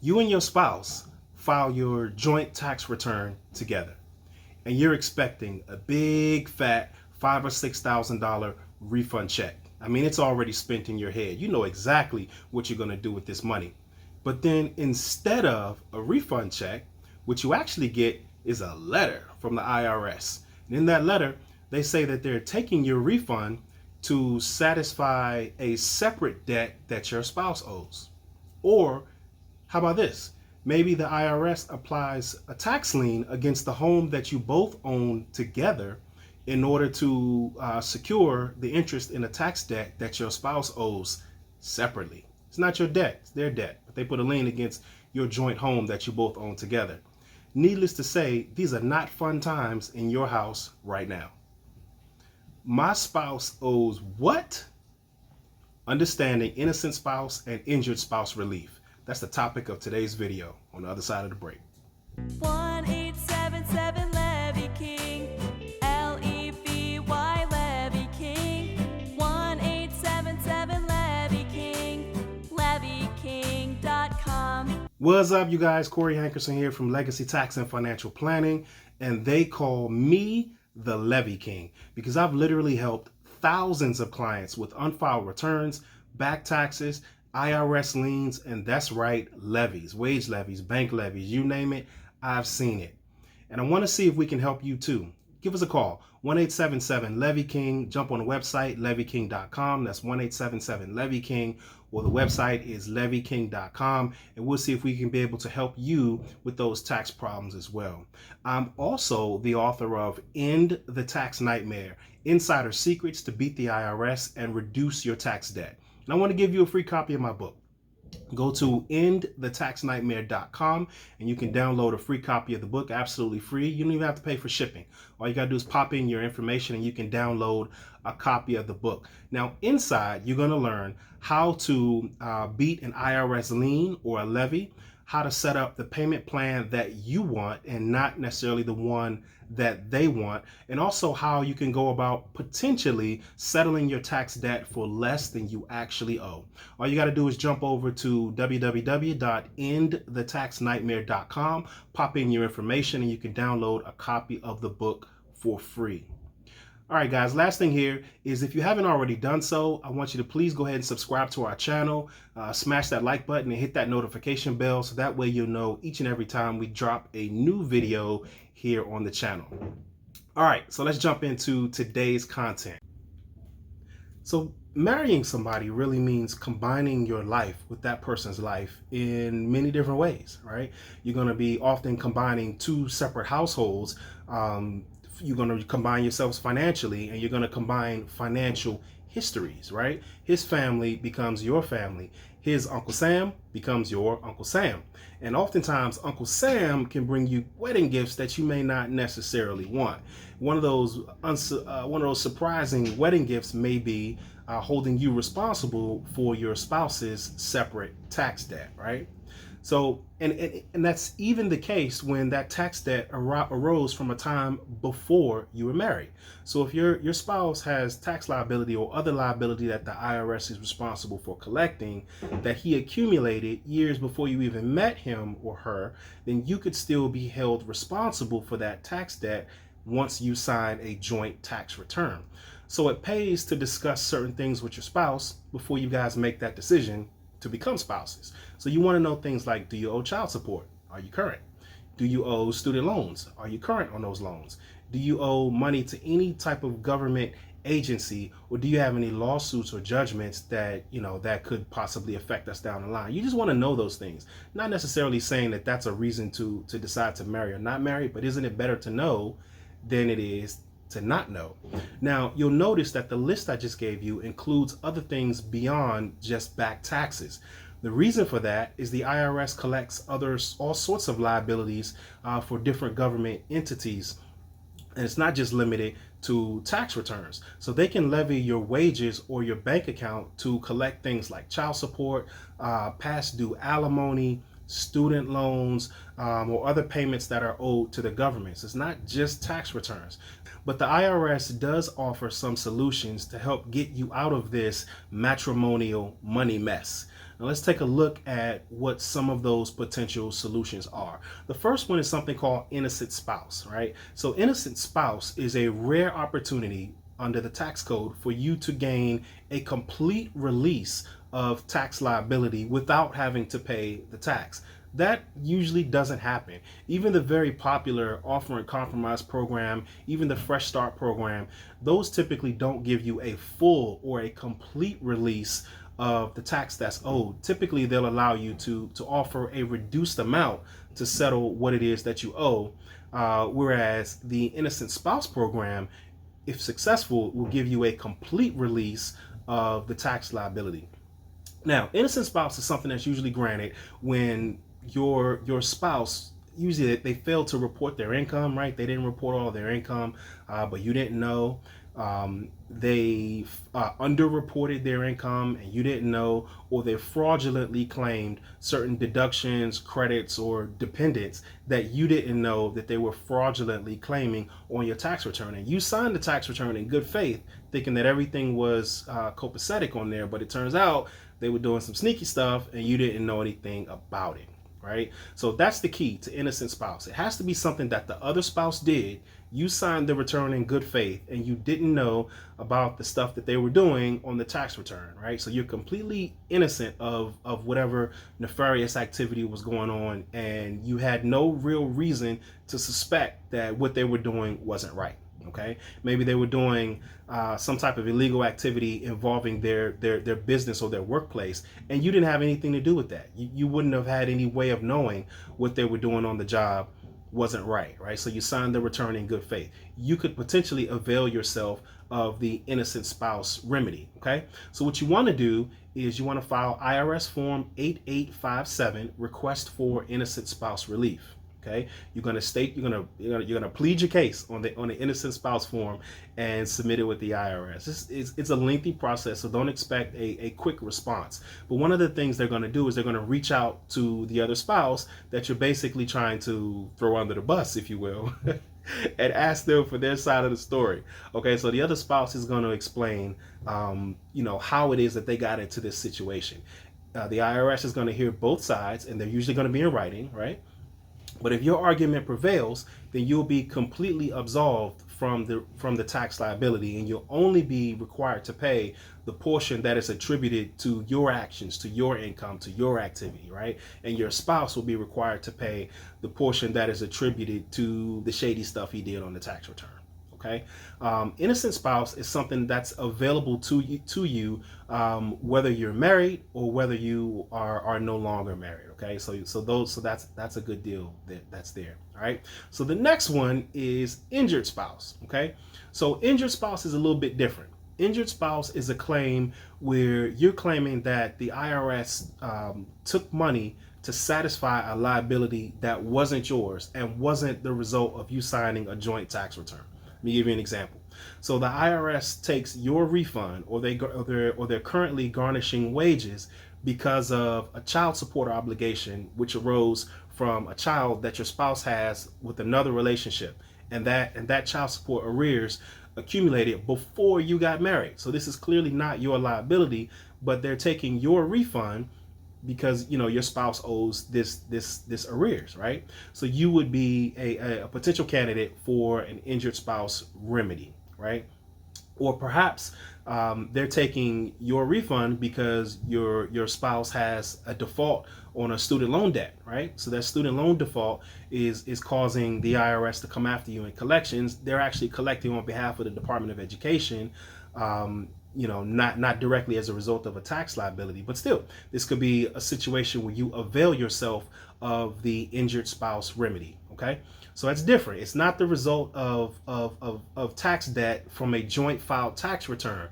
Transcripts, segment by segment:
You and your spouse file your joint tax return together, and you're expecting a big fat $5,000 or $6,000 refund check. I mean, it's already spent in your head. You know exactly what you're going to do with this money. But then instead of a refund check, what you actually get is a letter from the IRS. And in that letter, they say that they're taking your refund to satisfy a separate debt that your spouse owes. Or how about this? Maybe the IRS applies a tax lien against the home that you both own together in order to secure the interest in a tax debt that your spouse owes separately. It's not your debt, it's their debt, but they put a lien against your joint home that you both own together. Needless to say, these are not fun times in your house right now. My spouse owes what? Understanding innocent spouse and injured spouse relief. That's the topic of today's video on the other side of the break. 1-877-LEVY-KING, Levy, Levy King, 1-877-LEVY-KING, LevyKing.com. What's up, you guys? Corey Hankerson here from Legacy Tax and Financial Planning, and they call me the Levy King because I've literally helped thousands of clients with unfiled returns, back taxes, IRS liens, and that's right, levies, wage levies, bank levies, you name it, I've seen it. And I want to see if we can help you too. Give us a call, 1-877-LEVY-KING. Jump on the website, LevyKing.com. That's 1-877-LEVY-KING, or the website is LevyKing.com, and we'll see if we can be able to help you with those tax problems as well. I'm also the author of End the Tax Nightmare, Insider Secrets to Beat the IRS and Reduce Your Tax Debt. And I want to give you a free copy of my book. Go to endthetaxnightmare.com and you can download a free copy of the book absolutely free. You don't even have to pay for shipping. All you got to do is pop in your information and you can download a copy of the book. Now, inside, you're going to learn how to beat an IRS lien or a levy, how to set up the payment plan that you want and not necessarily the one that they want, and also how you can go about potentially settling your tax debt for less than you actually owe. All you got to do is jump over to www.endthetaxnightmare.com, pop in your information, and you can download a copy of the book for free. All right, guys, last thing here is if you haven't already done so, I want you to please go ahead and subscribe to our channel, smash that like button and hit that notification bell so that way you'll know each and every time we drop a new video here on the channel. All right, so let's jump into today's content. So marrying somebody really means combining your life with that person's life in many different ways, right? You're going to be often combining two separate households. You're going to combine yourselves financially, and you're going to combine financial histories, right? His family becomes your family. His Uncle Sam becomes your Uncle Sam. And oftentimes, Uncle Sam can bring you wedding gifts that you may not necessarily want. One of those surprising wedding gifts may be holding you responsible for your spouse's separate tax debt, right? So, and that's even the case when that tax debt arose from a time before you were married. So if your spouse has tax liability or other liability that the IRS is responsible for collecting that he accumulated years before you even met him or her, then you could still be held responsible for that tax debt once you sign a joint tax return. So it pays to discuss certain things with your spouse before you guys make that decision to become spouses. So you want to know things like, do you owe child support? Are you current? Do you owe student loans? Are you current on those loans? Do you owe money to any type of government agency, or do you have any lawsuits or judgments that, that could possibly affect us down the line? You just want to know those things. Not necessarily saying that that's a reason to decide to marry or not marry, but isn't it better to know than it is to not know? Now, you'll notice that the list I just gave you includes other things beyond just back taxes. The reason for that is the IRS collects all sorts of liabilities for different government entities. And it's not just limited to tax returns. So they can levy your wages or your bank account to collect things like child support, past due alimony, student loans, or other payments that are owed to the government. So it's not just tax returns. But the IRS does offer some solutions to help get you out of this matrimonial money mess. Now let's take a look at what some of those potential solutions are. The first one is something called innocent spouse, right? So innocent spouse is a rare opportunity under the tax code for you to gain a complete release of tax liability without having to pay the tax. That usually doesn't happen. Even the very popular Offer and Compromise program, even the Fresh Start program, those typically don't give you a full or a complete release of the tax that's owed. Typically, they'll allow you to offer a reduced amount to settle what it is that you owe. Whereas the Innocent Spouse program, if successful, will give you a complete release of the tax liability. Now, innocent spouse is something that's usually granted when your spouse, usually they failed to report their income, right? They didn't report all their income, but you didn't know. They underreported their income and you didn't know, or they fraudulently claimed certain deductions, credits, or dependents that you didn't know that they were fraudulently claiming on your tax return. And you signed the tax return in good faith, thinking that everything was copacetic on there, but it turns out they were doing some sneaky stuff and you didn't know anything about it, right? So that's the key to innocent spouse. It has to be something that the other spouse did. You signed the return in good faith and you didn't know about the stuff that they were doing on the tax return, right? So you're completely innocent of whatever nefarious activity was going on, and you had no real reason to suspect that what they were doing wasn't right. Okay, maybe they were doing some type of illegal activity involving their business or their workplace, and you didn't have anything to do with that. You wouldn't have had any way of knowing what they were doing on the job wasn't right, right? So you signed the return in good faith. You could potentially avail yourself of the innocent spouse remedy, okay? So what you want to do is you want to file IRS form 8857, request for innocent spouse relief. Okay, you're going to state you're going to plead your case on the innocent spouse form and submit it with the IRS. It's a lengthy process, so don't expect a quick response. But one of the things they're going to do is they're going to reach out to the other spouse that you're basically trying to throw under the bus, if you will, and ask them for their side of the story. Okay, so the other spouse is going to explain, how it is that they got into this situation. The IRS is going to hear both sides, and they're usually going to be in writing, right? But if your argument prevails, then you'll be completely absolved from the tax liability, and you'll only be required to pay the portion that is attributed to your actions, to your income, to your activity, right? And your spouse will be required to pay the portion that is attributed to the shady stuff he did on the tax return. Okay, innocent spouse is something that's available to you, whether you're married or whether you are no longer married. Okay, so that's a good deal that's there. All right. So the next one is injured spouse. Okay, so injured spouse is a little bit different. Injured spouse is a claim where you're claiming that the IRS took money to satisfy a liability that wasn't yours and wasn't the result of you signing a joint tax return. Let me give you an example. So the IRS takes your refund, or they're currently garnishing wages because of a child support obligation which arose from a child that your spouse has with another relationship, and that child support arrears accumulated before you got married. So this is clearly not your liability, but they're taking your refund because your spouse owes this arrears, right? So you would be a potential candidate for an injured spouse remedy, right? Or perhaps they're taking your refund because your spouse has a default on a student loan debt, right? So that student loan default is causing the IRS to come after you in collections. They're actually collecting on behalf of the Department of Education, not directly as a result of a tax liability, but still, this could be a situation where you avail yourself of the injured spouse remedy. Okay, so that's different. It's not the result of tax debt from a joint filed tax return.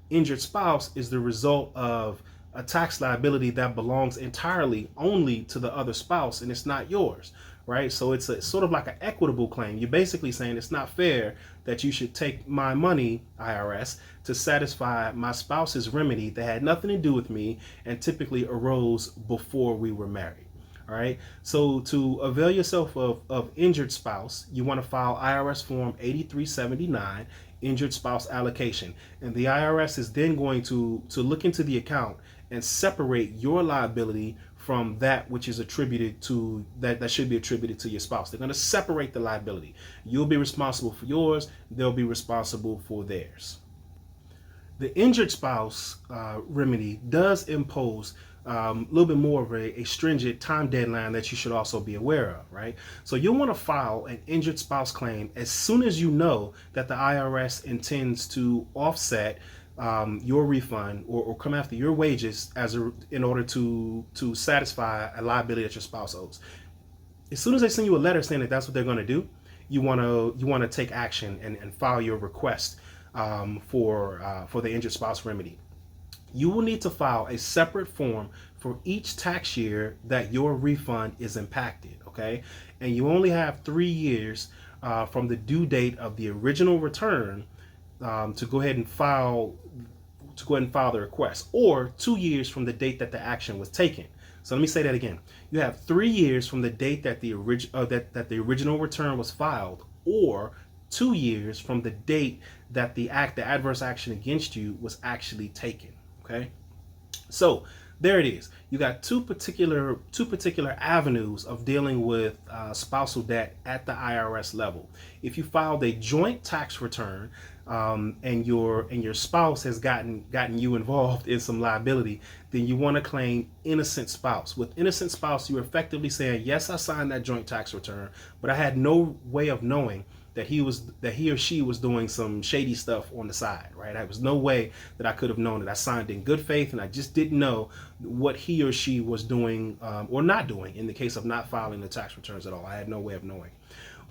Injured spouse is the result of a tax liability that belongs entirely only to the other spouse, and it's not yours, right? So it's sort of like an equitable claim. You're basically saying it's not fair that you should take my money, IRS, to satisfy my spouse's remedy that had nothing to do with me and typically arose before we were married. All right. So to avail yourself of injured spouse, you want to file IRS form 8379, injured spouse allocation. And the IRS is then going to look into the account and separate your liability from that which is attributed to that should be attributed to your spouse. They're going to separate the liability. You'll be responsible for yours, they'll be responsible for theirs. The injured spouse remedy does impose a little bit more of a stringent time deadline that you should also be aware of, right? So you'll want to file an injured spouse claim as soon as you know that the IRS intends to offset your refund or come after your wages in order to satisfy a liability that your spouse owes. As soon as they send you a letter saying that that's what they're going to do, you want to take action and file your request for the injured spouse remedy. You will need to file a separate form for each tax year that your refund is impacted, okay? And you only have 3 years from the due date of the original return to go ahead and file the request, or 2 years from the date that the action was taken. So let me say that again. You have 3 years from the date that the original return was filed, or 2 years from the date that the adverse action against you was actually taken. Okay, so there it is. You got two particular avenues of dealing with spousal debt at the IRS level. If you filed a joint tax return and your spouse has gotten you involved in some liability, then you want to claim innocent spouse. With innocent spouse, you're effectively saying, yes, I signed that joint tax return, but I had no way of knowing that he or she was doing some shady stuff on the side, right? There was no way that I could have known it. I signed in good faith, and I just didn't know what he or she was doing or not doing in the case of not filing the tax returns at all. I had no way of knowing.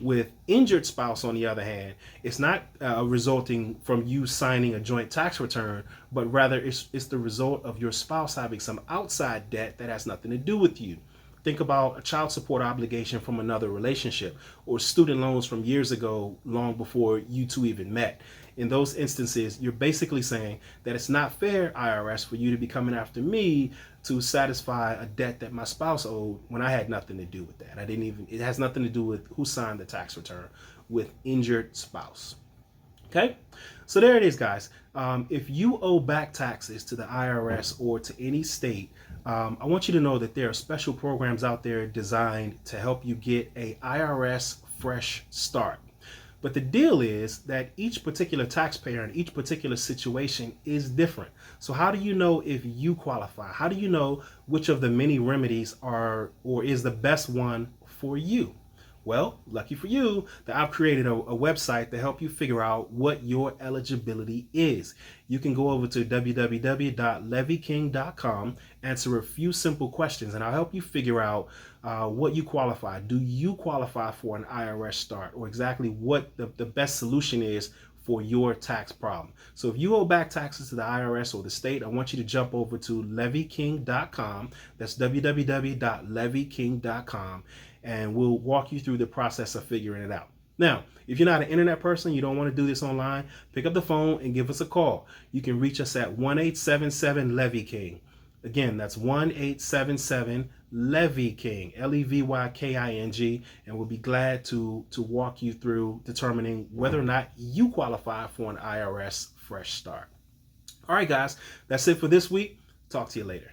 With injured spouse, on the other hand, it's not resulting from you signing a joint tax return, but rather it's the result of your spouse having some outside debt that has nothing to do with you. Think about a child support obligation from another relationship, or student loans from years ago, long before you two even met. In those instances, you're basically saying that it's not fair, IRS, for you to be coming after me to satisfy a debt that my spouse owed when I had nothing to do with that. It has nothing to do with who signed the tax return with injured spouse. Okay, so there it is, guys. If you owe back taxes to the IRS or to any state, I want you to know that there are special programs out there designed to help you get a IRS fresh start. But the deal is that each particular taxpayer and each particular situation is different. So how do you know if you qualify? How do you know which of the many remedies are or is the best one for you? Well, lucky for you that I've created a website to help you figure out what your eligibility is. You can go over to www.levyking.com, answer a few simple questions, and I'll help you figure out what you qualify. Do you qualify for an IRS start, or exactly what the best solution is for your tax problem? So if you owe back taxes to the IRS or the state, I want you to jump over to levyking.com. That's www.levyking.com. And we'll walk you through the process of figuring it out. Now, if you're not an internet person, you don't want to do this online, pick up the phone and give us a call. You can reach us at 1-877-LEVY-KING. Again, that's 1-877-LEVY-KING, LEVYKING, and we'll be glad to walk you through determining whether or not you qualify for an IRS fresh start. All right, guys, that's it for this week. Talk to you later.